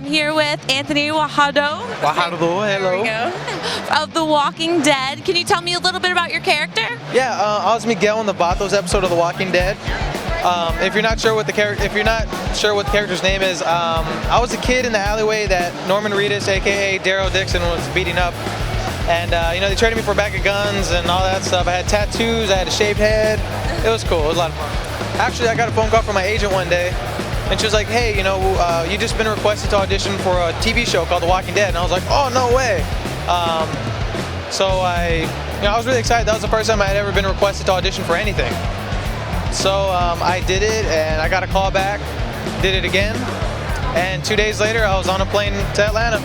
here with Anthony Guajardo. Guajardo, hello. There we go. Of The Walking Dead. Can you tell me a little bit about your character? Yeah, I was Meaghan in the Vatos episode of The Walking Dead. If you're not sure what the character's name is, I was a kid in the alleyway that Norman Reedus, aka Daryl Dixon, was beating up. And they traded me for a bag of guns and all that stuff. I had tattoos, I had a shaved head. It was cool, it was a lot of fun. Actually, I got a phone call from my agent one day, and she was like, hey, you just been requested to audition for a TV show called The Walking Dead. And I was like, oh, no way. So I was really excited. That was the first time I had ever been requested to audition for anything. So I did it, and I got a call back, did it again, and 2 days later I was on a plane to Atlanta.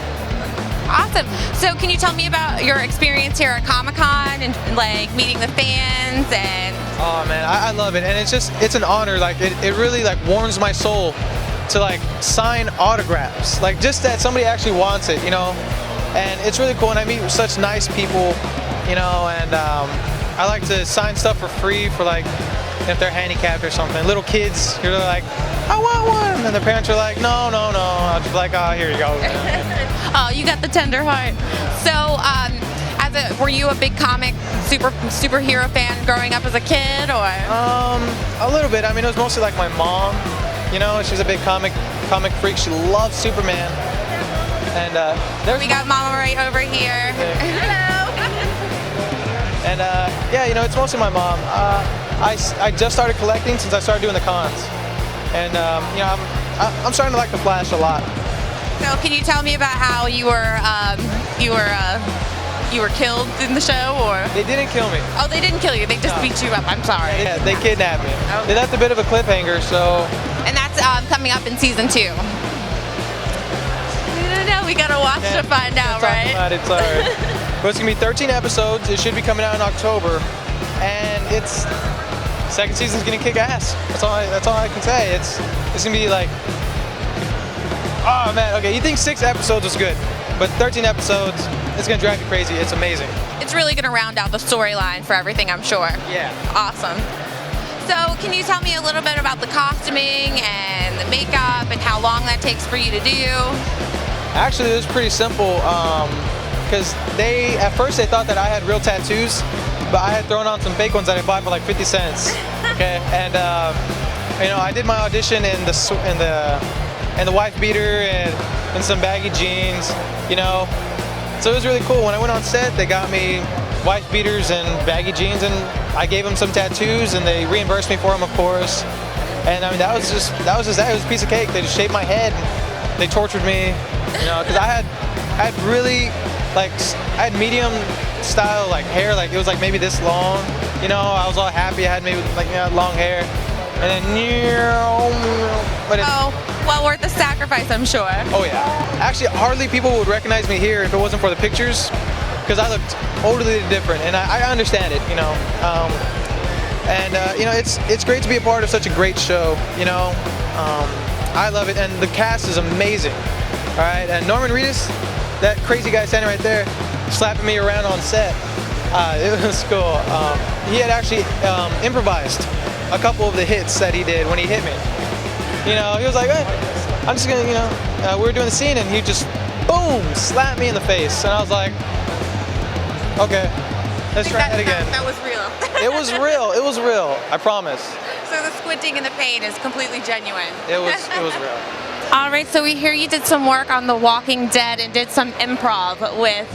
Awesome. So can you tell me about your experience here at Comic-Con and like meeting the fans and... Oh man, I love it, and it's an honor. Like it really like warms my soul to like sign autographs, like just that somebody actually wants it, and it's really cool. And I meet such nice people, and I like to sign stuff for free for like if they're handicapped or something. Little kids, you're like, I want one, and their parents are like, no. I'll just be like, oh, here you go. Oh, you got the tender heart. So, were you a big superhero fan growing up as a kid, or? A little bit. I mean, it was mostly like my mom. She's a big comic freak. She loves Superman. And we got Mama right over here. Hello. And it's mostly my mom. I just started collecting since I started doing the cons, and I'm starting to like the Flash a lot. So can you tell me about how you were killed in the show, or? They didn't kill me. Oh, they didn't kill you. They just beat you up. I'm sorry. Yeah, they kidnapped me. Okay. They left a bit of a cliffhanger, so. And that's coming up in season 2. No, we gotta watch to find out, right? It's alright. But it's gonna be 13 episodes. It should be coming out in October, and second season's gonna kick ass. That's all I can say. It's gonna be like, oh man, okay. You think 6 episodes was good, but 13 episodes, it's gonna drive you crazy. It's amazing. It's really gonna round out the storyline for everything, I'm sure. Yeah. Awesome. So can you tell me a little bit about the costuming and the makeup and how long that takes for you to do? Actually, it was pretty simple, because at first they thought that I had real tattoos, but I had thrown on some fake ones that I bought for like 50 cents. Okay, and I did my audition in the wife beater and some baggy jeans, So it was really cool. When I went on set, they got me wife beaters and baggy jeans, and I gave them some tattoos, and they reimbursed me for them, of course. And I mean, that was just that. It was a piece of cake. They just shaved my head, and they tortured me, because I had really I had medium style like hair, like it was like maybe this long, I was all happy. I had maybe like long hair, and then well worth the sacrifice, I'm sure. Oh yeah. Actually, hardly people would recognize me here if it wasn't for the pictures, because I looked totally different, and I understand it, it's great to be a part of such a great show, I love it, and the cast is amazing. All right, and Norman Reedus, that crazy guy standing right there, slapping me around on set. It was cool. He had actually improvised a couple of the hits that he did when he hit me. He was like, hey, I'm just gonna, we were doing the scene, and he just, boom, slapped me in the face. And I was like, okay, let's try that again. That was real. It was real, I promise. So the squinting and the pain is completely genuine. It was real. All right, so we hear you did some work on The Walking Dead and did some improv with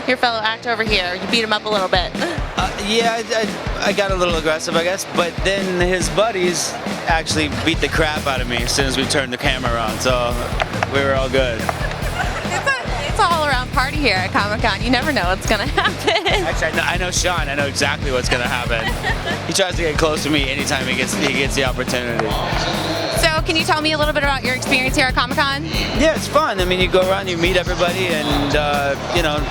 your fellow actor over here. You beat him up a little bit. Yeah, I got a little aggressive, I guess, but then his buddies actually beat the crap out of me as soon as we turned the camera on, so we were all good. It's all around party here at Comic-Con. You never know what's gonna happen. Actually, I know Sean. I know exactly what's gonna happen. He tries to get close to me anytime he gets the opportunity. So can you tell me a little bit about your experience here at Comic-Con? Yeah, it's fun. I mean, you go around, you meet everybody, and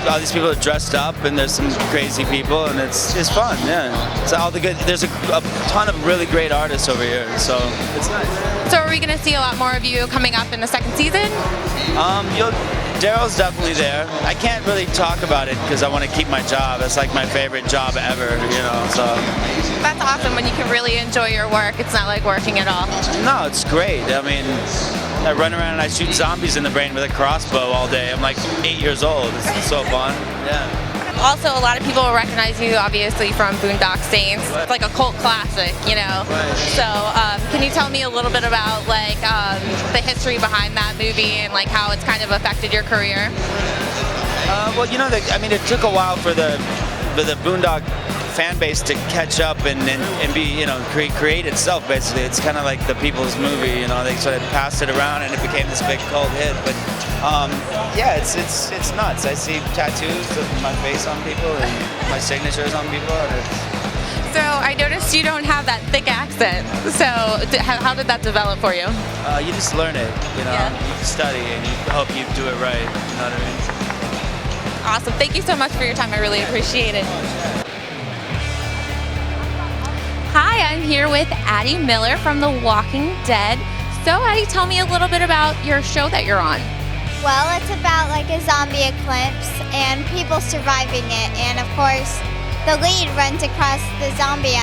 all these people are dressed up, and there's some crazy people, and it's fun. Yeah, it's all the good. There's a ton of really great artists over here, so it's nice. So are we gonna see a lot more of you coming up in the second season? Daryl's definitely there. I can't really talk about it because I want to keep my job. It's like my favorite job ever, so. That's awesome when you can really enjoy your work. It's not like working at all. No, it's great. I mean, I run around and I shoot zombies in the brain with a crossbow all day. I'm like 8 years old. It's so fun. Yeah. Also, a lot of people will recognize you, obviously, from Boondock Saints. It's like a cult classic, you know. Right. So, can you tell me a little bit about like the history behind that movie and like how it's kind of affected your career? Well, you know, I mean, it took a while for the Boondock fan base to catch up and be, you know, create itself. Basically, it's kind of like the people's movie. You know, they sort of passed it around and it became this big cult hit. But yeah, it's nuts. I see tattoos of my face on people and my signatures on people. And So I noticed you don't have that thick accent. So how did that develop for you? you just learn it. You know, Yeah. you study and you hope you do it right. You know what I mean? Awesome. Thank you so much for your time. I really appreciate it. Hi, I'm here with Addie Miller from The Walking Dead. So Addie, tell me a little bit about your show that you're on. Well, it's about like a zombie eclipse and people surviving it. And of course, the lead runs across the zombie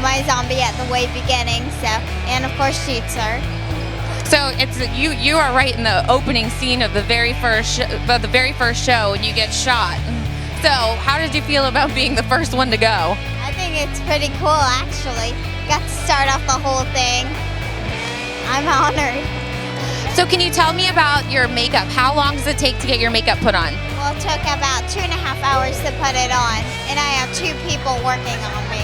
my zombie at the way beginning. So, and of course shoots her. So it's you are right in the opening scene of the very first show and you get shot. So how did you feel about being the first one to go? I think it's pretty cool actually. Got to start off the whole thing. I'm honored. So can you tell me about your makeup? How long does it take to get your makeup put on? Well, it took about 2.5 hours to put it on, and I have 2 people working on me.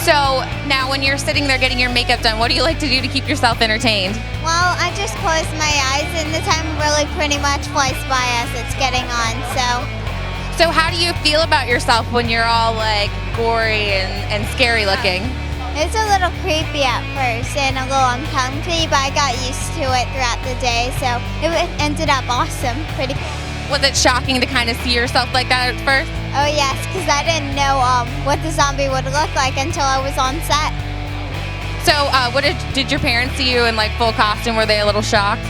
So now when you're sitting there getting your makeup done, what do you like to do to keep yourself entertained? Well, I just close my eyes, and the time really pretty much flies by as it's getting on, So how do you feel about yourself when you're all like gory and scary looking? It's a little creepy at first and a little uncomfy, but I got used to it throughout the day, so it ended up awesome. Pretty cool. Was it shocking to kind of see yourself like that at first? Oh yes, because I didn't know what the zombie would look like until I was on set. So what did your parents see you in like full costume? Were they a little shocked?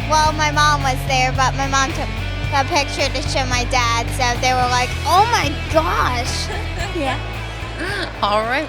Well, my mom was there, but my mom took a picture to show my dad, so they were like, oh my gosh. Yeah. All right.